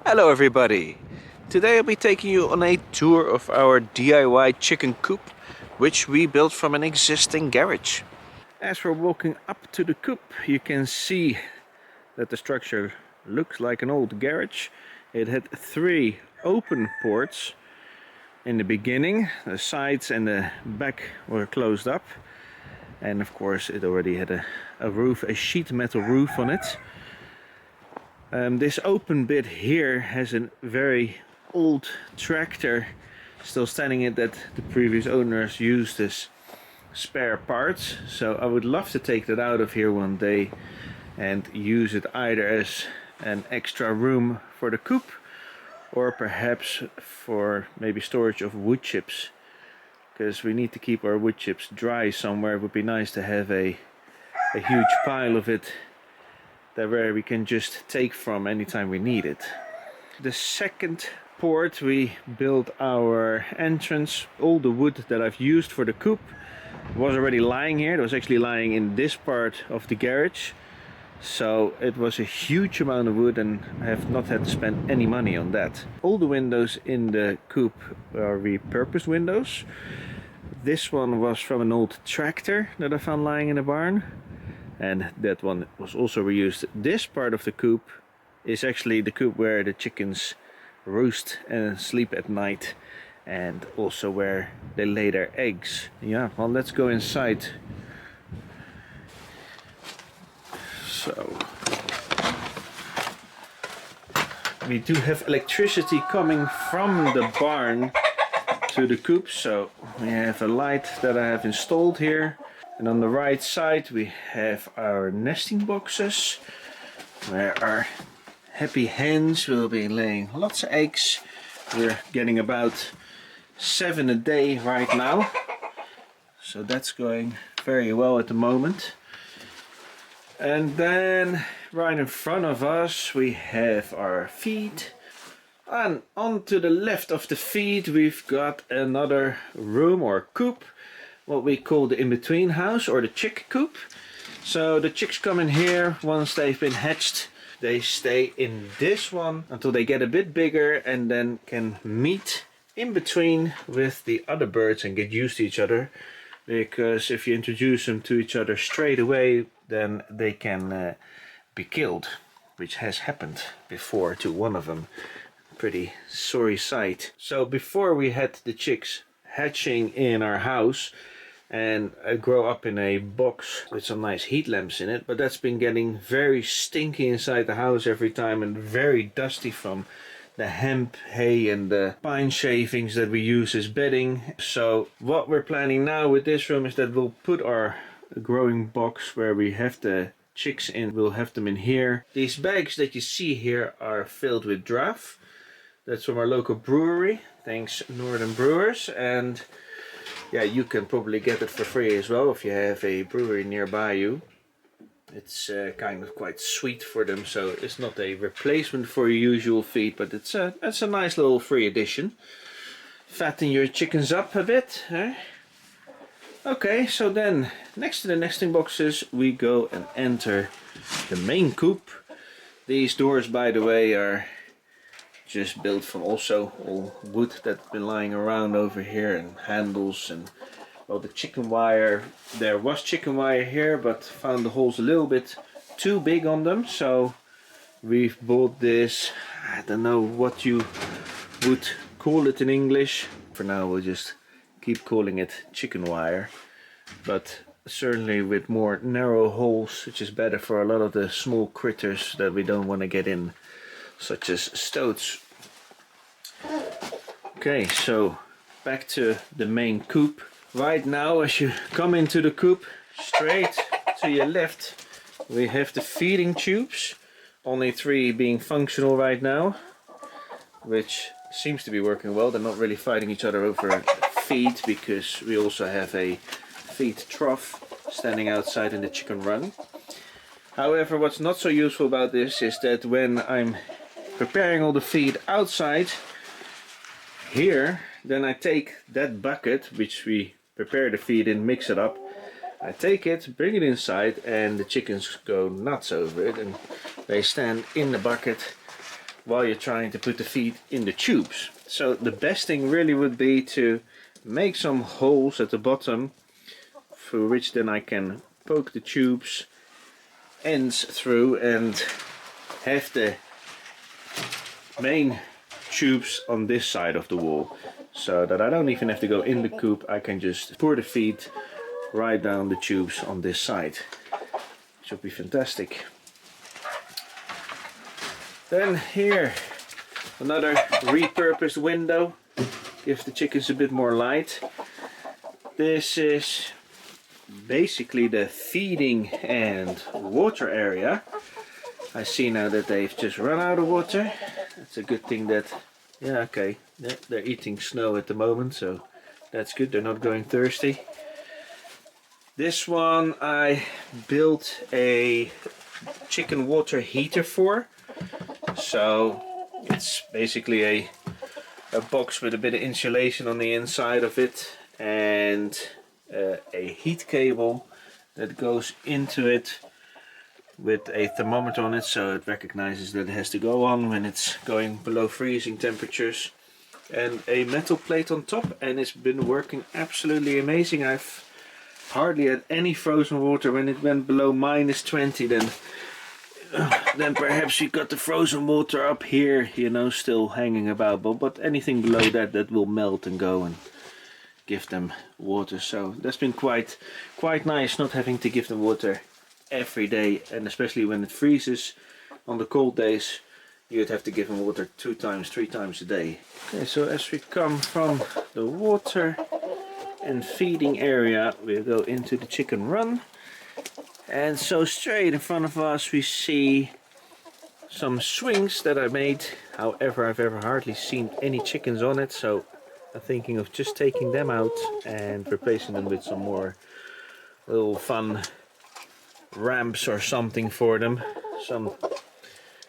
Hello everybody! Today I'll be taking you on a tour of our DIY chicken coop, which we built from an existing garage. As we're walking up to the coop, you can see that the structure looks like an old garage. It had 3 open ports in the beginning. The sides and the back were closed up, and of course it already had a roof, a sheet metal roof on it. This open bit here has a very old tractor still standing in that the previous owners used as spare parts. So I would love to take that out of here one day and use it either as an extra room for the coop or perhaps for maybe storage of wood chips, because we need to keep our wood chips dry somewhere. It would be nice to have a huge pile of it that where we can just take from anytime we need it. The second port, we built our entrance. All the wood that I've used for the coop was already lying here. It was actually lying in this part of the garage. So it was a huge amount of wood and I have not had to spend any money on that. All the windows in the coop are repurposed windows. This one was from an old tractor that I found lying in a barn, and that one was also reused. This part of the coop is actually the coop where the chickens roost and sleep at night, and also where they lay their eggs. Yeah, well, let's go inside. So we do have electricity coming from the barn to the coop, so we have a light that I have installed here. And on the right side we have our nesting boxes where our happy hens will be laying lots of eggs. We're getting about 7 a day right now, so that's going very well at the moment. And then right in front of us we have our feed, and on to the left of the feed we've got another room or coop, what we call the in-between house or the chick coop. So the chicks come in here. Once they've been hatched, they stay in this one until they get a bit bigger and then can meet in between with the other birds and get used to each other. Because if you introduce them to each other straight away, then they can be killed, which has happened before to one of them. Pretty sorry sight. So before we had the chicks hatching in our house and grow up in a box with some nice heat lamps in it, but that's been getting very stinky inside the house every time and very dusty from the hemp, hay and the pine shavings that we use as bedding. So what we're planning now with this room is that we'll put our growing box where we have the chicks in, we'll have them in here. These bags that you see here are filled with draff. That's from our local brewery, thanks Northern Brewers, and yeah, you can probably get it for free as well if you have a brewery nearby you. It's kind of quite sweet for them, so it's not a replacement for your usual feed, but it's a nice little free addition. Fatten your chickens up a bit. Eh? Okay, so then next to the nesting boxes we go and enter the main coop. These doors, by the way, are just built from also all wood that's been lying around over here, and handles, and well, the chicken wire, there was chicken wire here but found the holes a little bit too big on them, so we've bought this, I don't know what you would call it in English. For now we'll just keep calling it chicken wire, but certainly with more narrow holes, which is better for a lot of the small critters that we don't want to get in, such as stoats. Okay, so back to the main coop. Right now, as you come into the coop, straight to your left we have the feeding tubes, only 3 being functional right now, which seems to be working well. They're not really fighting each other over feed, because we also have a feed trough standing outside in the chicken run. However, what's not so useful about this is that when I'm preparing all the feed outside here, then I take that bucket which we prepare the feed in, mix it up, I take it, bring it inside, and the chickens go nuts over it, and they stand in the bucket while you're trying to put the feed in the tubes. So the best thing really would be to make some holes at the bottom through which then I can poke the tubes ends through and have the main tubes on this side of the wall, so that I don't even have to go in the coop. I can just pour the feed right down the tubes on this side. Should be fantastic. Then here, another repurposed window, give the chickens a bit more light. This is basically the feeding and water area. I see now that they've just run out of water. It's a good thing that, yeah, okay, they're eating snow at the moment, so that's good, they're not going thirsty. This one I built a chicken water heater for. So it's basically a box with a bit of insulation on the inside of it, and a heat cable that goes into it with a thermometer on it, so it recognizes that it has to go on when it's going below freezing temperatures, and a metal plate on top, and it's been working absolutely amazing. I've hardly had any frozen water. When it went below -20, then perhaps you got the frozen water up here, you know, still hanging about, but anything below that will melt and go and give them water. So that's been quite nice, not having to give them water every day, and especially when it freezes on the cold days, you'd have to give them water 2 times, 3 times a day. Okay, so as we come from the water and feeding area, we'll go into the chicken run. And so straight in front of us we see some swings that I made. However, I've ever hardly seen any chickens on it, so I'm thinking of just taking them out and replacing them with some more little fun ramps or something for them. Some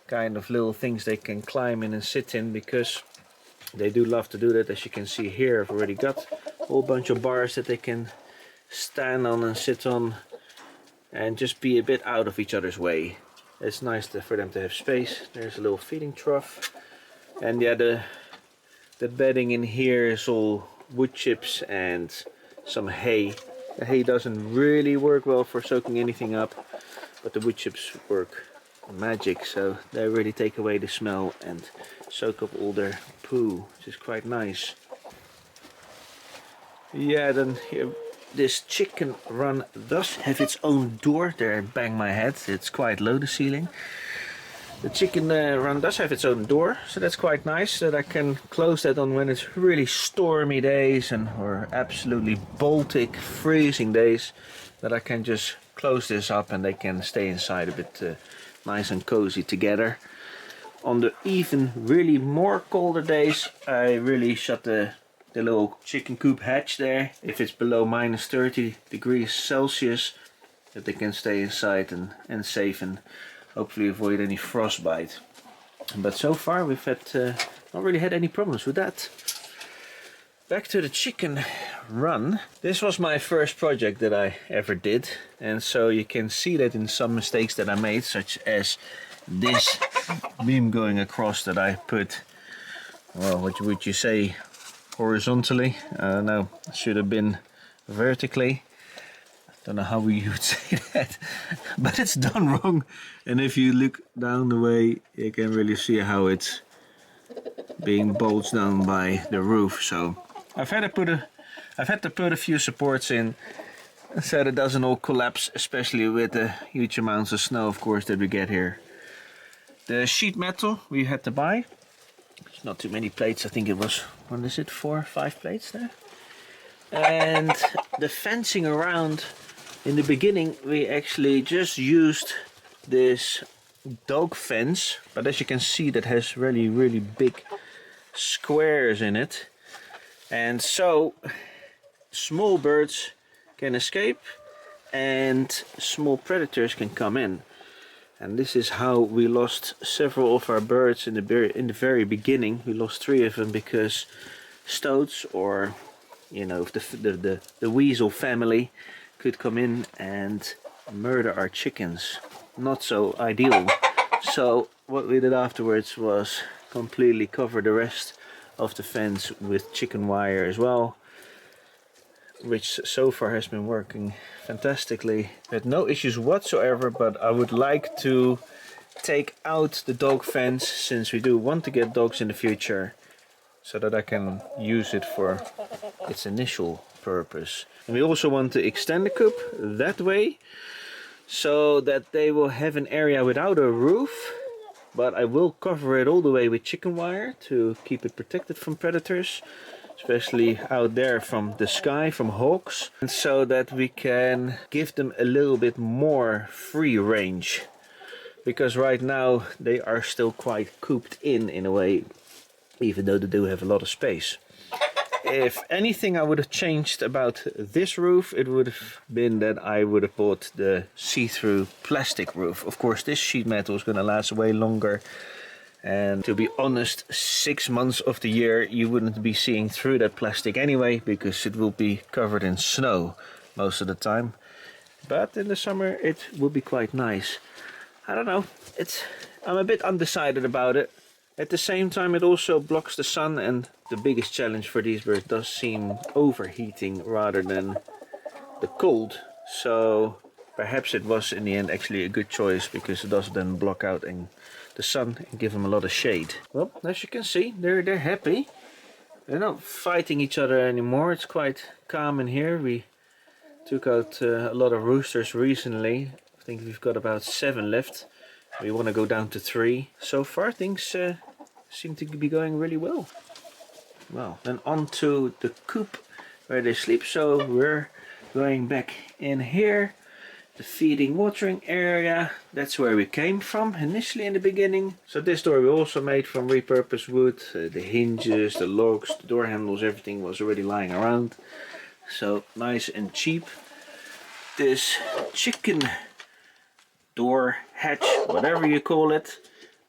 kind of little things they can climb in and sit in, because they do love to do that. As you can see here, I've already got a whole bunch of bars that they can stand on and sit on and just be a bit out of each other's way. It's nice for them to have space. There's a little feeding trough, and yeah, the bedding in here is all wood chips and some hay. The hay doesn't really work well for soaking anything up, but the wood chips work magic, so they really take away the smell and soak up all their poo, which is quite nice. Yeah, then here, this chicken run does have its own door. There, bang my head, it's quite low, the ceiling. The chicken run does have its own door, so that's quite nice, that I can close that on when it's really stormy days or absolutely Baltic freezing days, that I can just close this up and they can stay inside a bit nice and cozy together. On the even really more colder days, I really shut the little chicken coop hatch there. If it's below -30 degrees Celsius, that they can stay inside and safe and hopefully avoid any frostbite. But so far we've had not really had any problems with that. Back to the chicken run. This was my first project that I ever did, and so you can see that in some mistakes that I made, such as this beam going across that I put, well, what would you say, horizontally? No, it should have been vertically. Don't know how we would say that, but it's done wrong. And if you look down the way, you can really see how it's being bolted down by the roof. So I've had to put a few supports in so that it doesn't all collapse, especially with the huge amounts of snow, of course, that we get here. The sheet metal we had to buy. There's not too many plates. I think it was, what is it, 4 or 5 plates there. And the fencing around. In the beginning we actually just used this dog fence, but as you can see, that has really big squares in it, and so small birds can escape and small predators can come in. And this is how we lost several of our birds in the very beginning. We lost 3 of them because stoats, or you know, the weasel family, could come in and murder our chickens. Not so ideal So what we did afterwards was completely cover the rest of the fence with chicken wire as well, which so far has been working fantastically. We had no issues whatsoever, but I would like to take out the dog fence, since we do want to get dogs in the future, so that I can use it for its initial purpose. And we also want to extend the coop that way, so that they will have an area without a roof, but I will cover it all the way with chicken wire to keep it protected from predators, especially out there from the sky, from hawks, and so that we can give them a little bit more free range, because right now they are still quite cooped in a way, even though they do have a lot of space. If anything I would have changed about this roof, it would have been that I would have bought the see-through plastic roof. Of course, this sheet metal is going to last way longer, and to be honest, 6 months of the year you wouldn't be seeing through that plastic anyway, because it will be covered in snow most of the time. But in the summer it will be quite nice. I don't know, I'm a bit undecided about it. At the same time, it also blocks the sun, and the biggest challenge for these birds does seem overheating rather than the cold. So perhaps it was in the end actually a good choice, because it does then block out the sun and give them a lot of shade. Well, as you can see, they're happy. They're not fighting each other anymore. It's quite calm in here. We took out a lot of roosters recently. I think we've got about 7 left. We want to go down to 3. So far things seem to be going really well. Well, then on to the coop where they sleep. So we're going back in here. The feeding, watering area. That's where we came from initially in the beginning. So this door we also made from repurposed wood. The hinges, the logs, the door handles, everything was already lying around. So nice and cheap. This chicken door hatch, whatever you call it,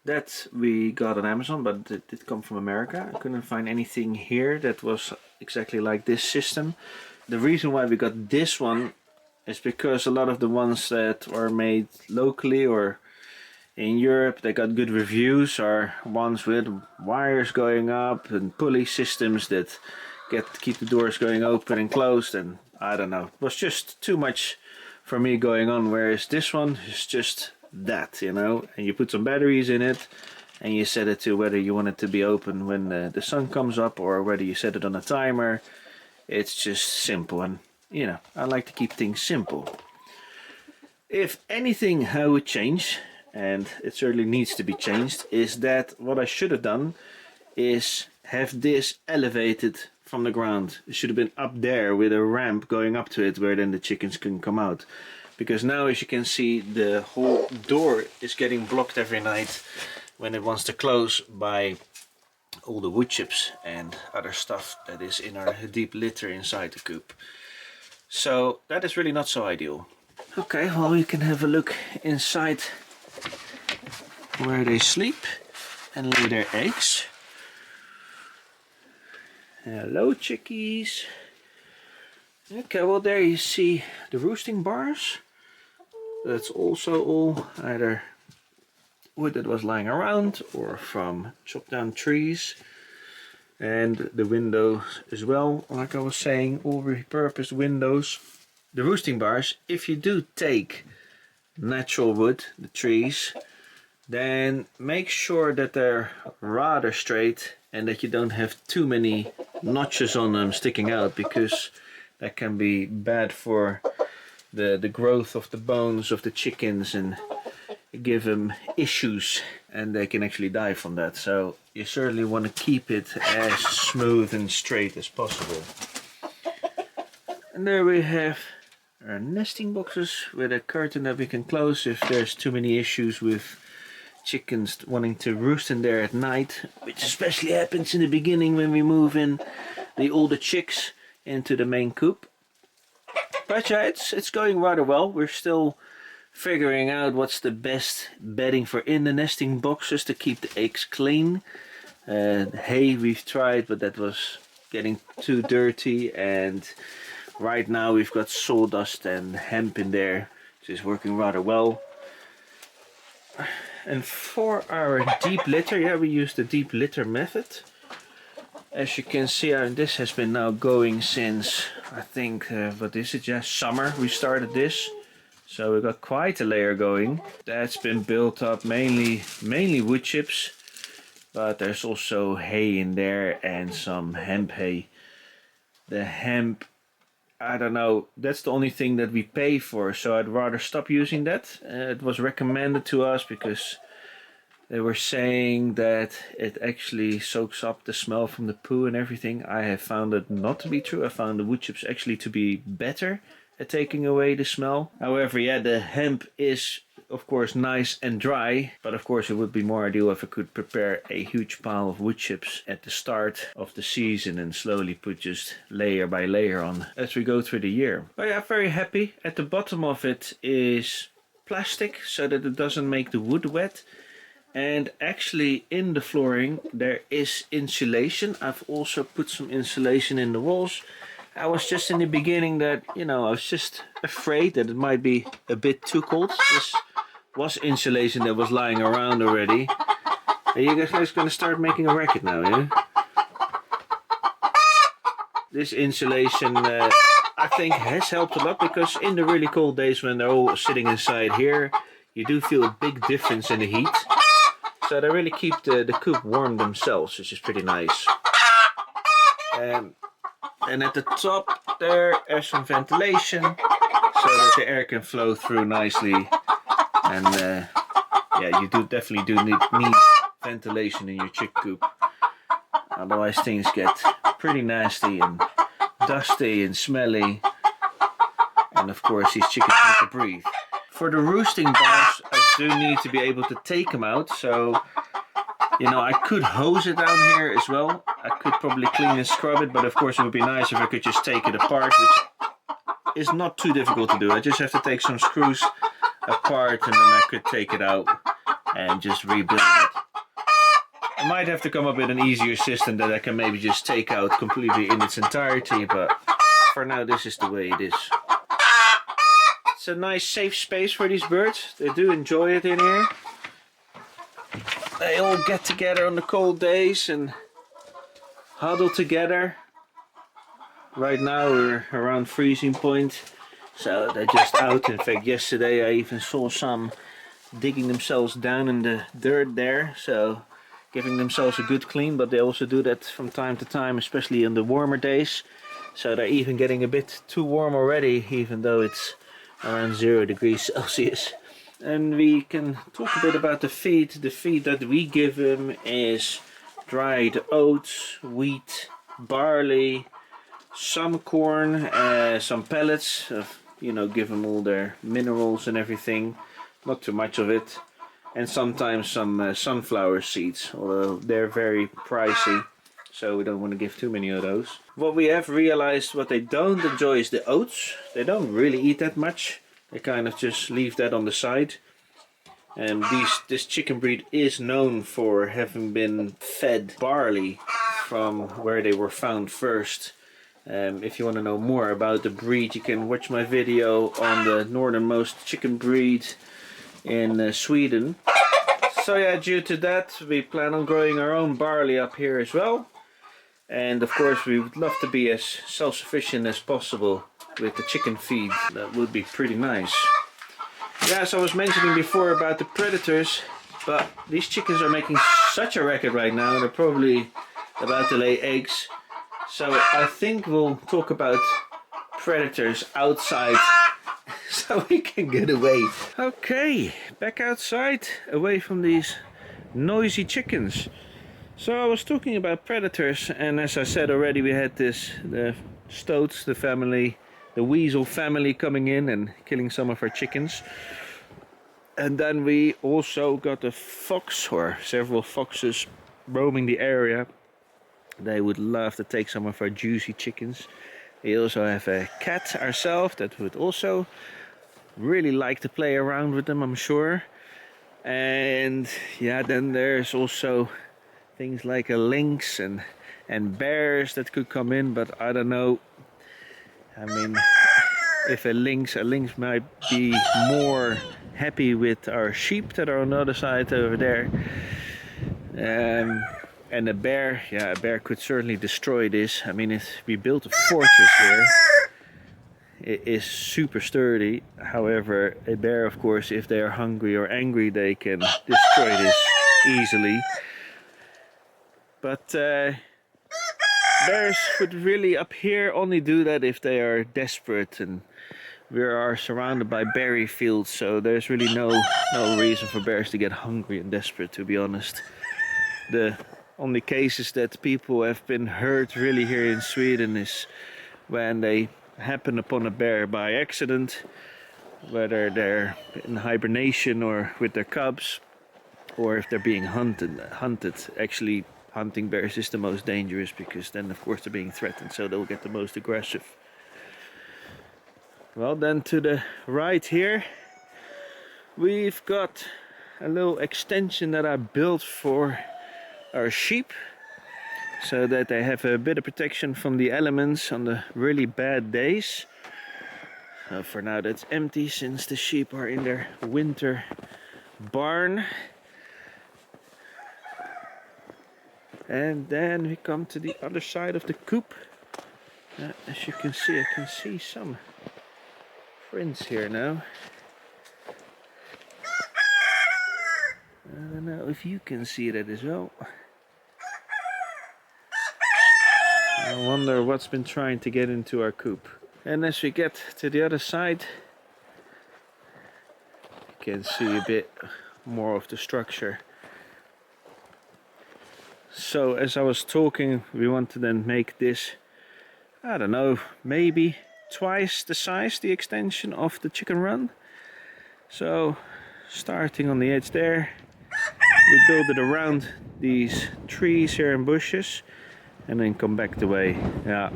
that we got on Amazon, but it did come from America. I couldn't find anything here that was exactly like this system. The reason why we got this one is because a lot of the ones that are made locally or in Europe, they got good reviews, are ones with wires going up and pulley systems that keep the doors going open and closed, and I don't know, it was just too much for me going on, whereas this one is just that, you know, and you put some batteries in it and you set it to whether you want it to be open when the sun comes up, or whether you set it on a timer. It's just simple, and you know, I like to keep things simple. If anything I would change, and it certainly needs to be changed, is that what I should have done is have this elevated from the ground. It should have been up there with a ramp going up to it, where then the chickens can come out. Because now, as you can see, the whole door is getting blocked every night when it wants to close by all the wood chips and other stuff that is in our deep litter inside the coop. So that is really not so ideal. Okay, well, we can have a look inside where they sleep and lay their eggs. Hello, chickies. Okay, well, there you see the roosting bars. That's also all either wood that was lying around or from chopped down trees. And the windows as well, like I was saying, all repurposed windows. The roosting bars, if you do take natural wood, the trees, then make sure that they're rather straight and that you don't have too many notches on them sticking out, because that can be bad for the growth of the bones of the chickens and give them issues, and they can actually die from that. So you certainly want to keep it as smooth and straight as possible. And there we have our nesting boxes with a curtain that we can close if there's too many issues with chickens wanting to roost in there at night, which especially happens in the beginning when we move in the older chicks into the main coop. But yeah, it's going rather well. We're still figuring out what's the best bedding for in the nesting boxes to keep the eggs clean. Hay we've tried, but that was getting too dirty, and right now we've got sawdust and hemp in there, which is working rather well. And for our deep litter, yeah, we use the deep litter method. As you can see, this has been now going since, I think, what is it, just summer we started this. So we got quite a layer going. That's been built up mainly wood chips, but there's also hay in there and some hemp hay. The hemp, I don't know, that's the only thing that we pay for, so I'd rather stop using that. It was recommended to us because they were saying that it actually soaks up the smell from the poo and everything. I have found it not to be true. I found the wood chips actually to be better at taking away the smell. However, yeah, the hemp is of course nice and dry, but of course it would be more ideal if I could prepare a huge pile of wood chips at the start of the season and slowly put just layer by layer on as we go through the year. But yeah, very happy. At the bottom of it is plastic so that it doesn't make the wood wet. And actually in the flooring there is insulation. I've also put some insulation in the walls. I was just in the beginning that, you know, I was just afraid that it might be a bit too cold. This was insulation that was lying around already. Are you guys going to start making a racket now, yeah? This insulation I think has helped a lot, because in the really cold days when they're all sitting inside here, you do feel a big difference in the heat. So they really keep the coop warm themselves, which is pretty nice. And at the top there is some ventilation so that the air can flow through nicely. And yeah, you definitely do need ventilation in your chick coop. Otherwise things get pretty nasty and dusty and smelly. And of course these chickens need to breathe. For the roosting bars, I do need to be able to take them out. So, you know, I could hose it down here as well. I could probably clean and scrub it, but of course it would be nice if I could just take it apart, which is not too difficult to do. I just have to take some screws apart and then I could take it out and just rebuild it. I might have to come up with an easier system that I can maybe just take out completely in its entirety, but for now this is the way it is. It's a nice safe space for these birds. They do enjoy it in here. They all get together on the cold days and huddle together. Right now we're around freezing point, so they're just out. In fact, yesterday I even saw some digging themselves down in the dirt there, so giving themselves a good clean. But they also do that from time to time, especially in the warmer days. So they're even getting a bit too warm already, even though it's around 0 degrees Celsius. And we can talk a bit about the feed. The feed that we give them is dried oats, wheat, barley, some corn, some pellets. You know, give them all their minerals and everything. Not too much of it. And sometimes some sunflower seeds, although they're very pricey, so we don't want to give too many of those. What we have realized, what they don't enjoy is the oats. They don't really eat that much. They kind of just leave that on the side. And this chicken breed is known for having been fed barley from where they were found first. If you want to know more about the breed, you can watch my video on the northernmost chicken breed in Sweden. So yeah, due to that we plan on growing our own barley up here as well. And of course we would love to be as self-sufficient as possible with the chicken feed. That would be pretty nice. Yeah, as I was mentioning before about the predators, but these chickens are making such a racket right now. They're probably about to lay eggs. So I think we'll talk about predators outside so we can get away. Okay, back outside, away from these noisy chickens. So I was talking about predators, and as I said already, we had the stoats, the family, the weasel family coming in and killing some of our chickens. And then we also got a fox, or several foxes, roaming the area. They would love to take some of our juicy chickens. We also have a cat ourselves that would also really like to play around with them, I'm sure. And yeah, then there's also things like a lynx and bears that could come in, but I don't know. I mean, if a lynx might be more happy with our sheep that are on the other side over there. And a bear, yeah, a bear could certainly destroy this. I mean, we built a fortress here. It is super sturdy. However, a bear, of course, if they are hungry or angry, they can destroy this easily. But bears would really up here only do that if they are desperate, and we are surrounded by berry fields, so there's really no reason for bears to get hungry and desperate, to be honest. The only cases that people have been hurt really here in Sweden is when they happen upon a bear by accident, whether they're in hibernation or with their cubs, or if they're being hunted. Actually, hunting bears is the most dangerous, because then of course they're being threatened, so they'll get the most aggressive. Well, then to the right here we've got a little extension that I built for our sheep, so that they have a bit of protection from the elements on the really bad days. For now that's empty, since the sheep are in their winter barn. And then we come to the other side of the coop. As you can see, I can see some prints here now. I don't know if you can see that as well. I wonder what's been trying to get into our coop. And as we get to the other side, you can see a bit more of the structure. So as I was talking, we want to then make this, I don't know, maybe twice the size, the extension of the chicken run. So starting on the edge there, we build it around these trees here and bushes, and then come back the way. Yeah,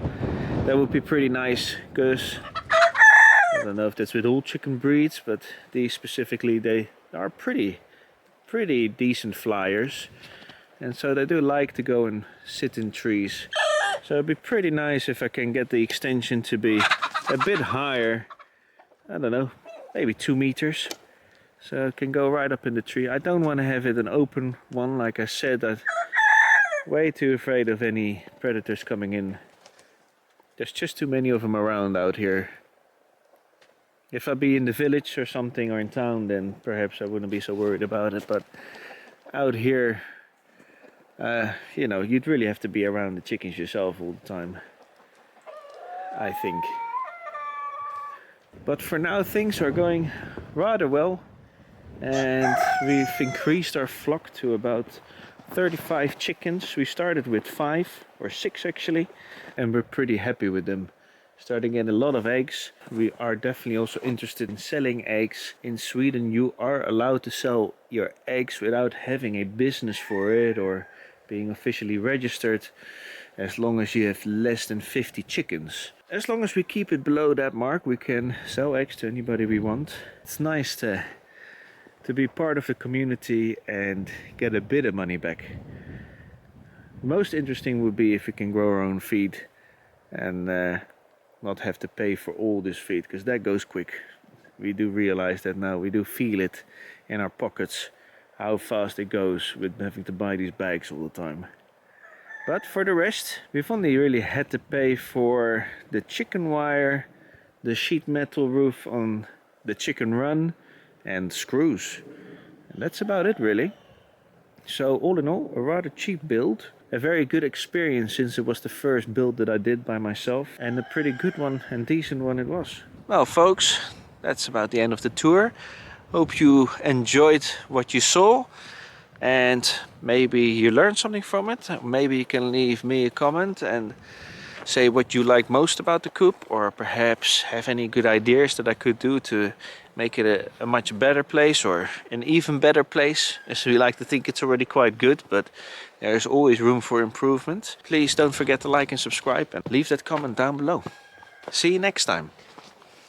that would be pretty nice, because I don't know if that's with all chicken breeds, but these specifically, they are pretty decent flyers, and so they do like to go and sit in trees. So it'd be pretty nice if I can get the extension to be a bit higher. I don't know, maybe 2 meters. So it can go right up in the tree. I don't want to have it an open one, like I said. I'm way too afraid of any predators coming in. There's just too many of them around out here. If I'd be in the village or something, or in town, then perhaps I wouldn't be so worried about it. But out here, you know, you'd really have to be around the chickens yourself all the time, I think. But for now things are going rather well, and we've increased our flock to about 35 chickens. We started with 5 or 6 actually, and we're pretty happy with them. Starting getting a lot of eggs. We are definitely also interested in selling eggs. In Sweden you are allowed to sell your eggs without having a business for it or being officially registered, as long as you have less than 50 chickens. As long as we keep it below that mark, we can sell eggs to anybody we want. It's nice to be part of the community and get a bit of money back. Most interesting would be if we can grow our own feed and not have to pay for all this feed, because that goes quick. We do realize that now. We do feel it in our pockets, how fast it goes with having to buy these bags all the time. But for the rest, we've only really had to pay for the chicken wire, the sheet metal roof on the chicken run, and screws. And that's about it really. So all in all, a rather cheap build. A very good experience, since it was the first build that I did by myself, and a pretty good one and decent one it was. Well folks, that's about the end of the tour. Hope you enjoyed what you saw, and maybe you learned something from it. Maybe you can leave me a comment and say what you like most about the coop, or perhaps have any good ideas that I could do to make it a much better place, or an even better place, as we like to think it's already quite good, but there's always room for improvement. Please don't forget to like and subscribe, and leave that comment down below. See you next time.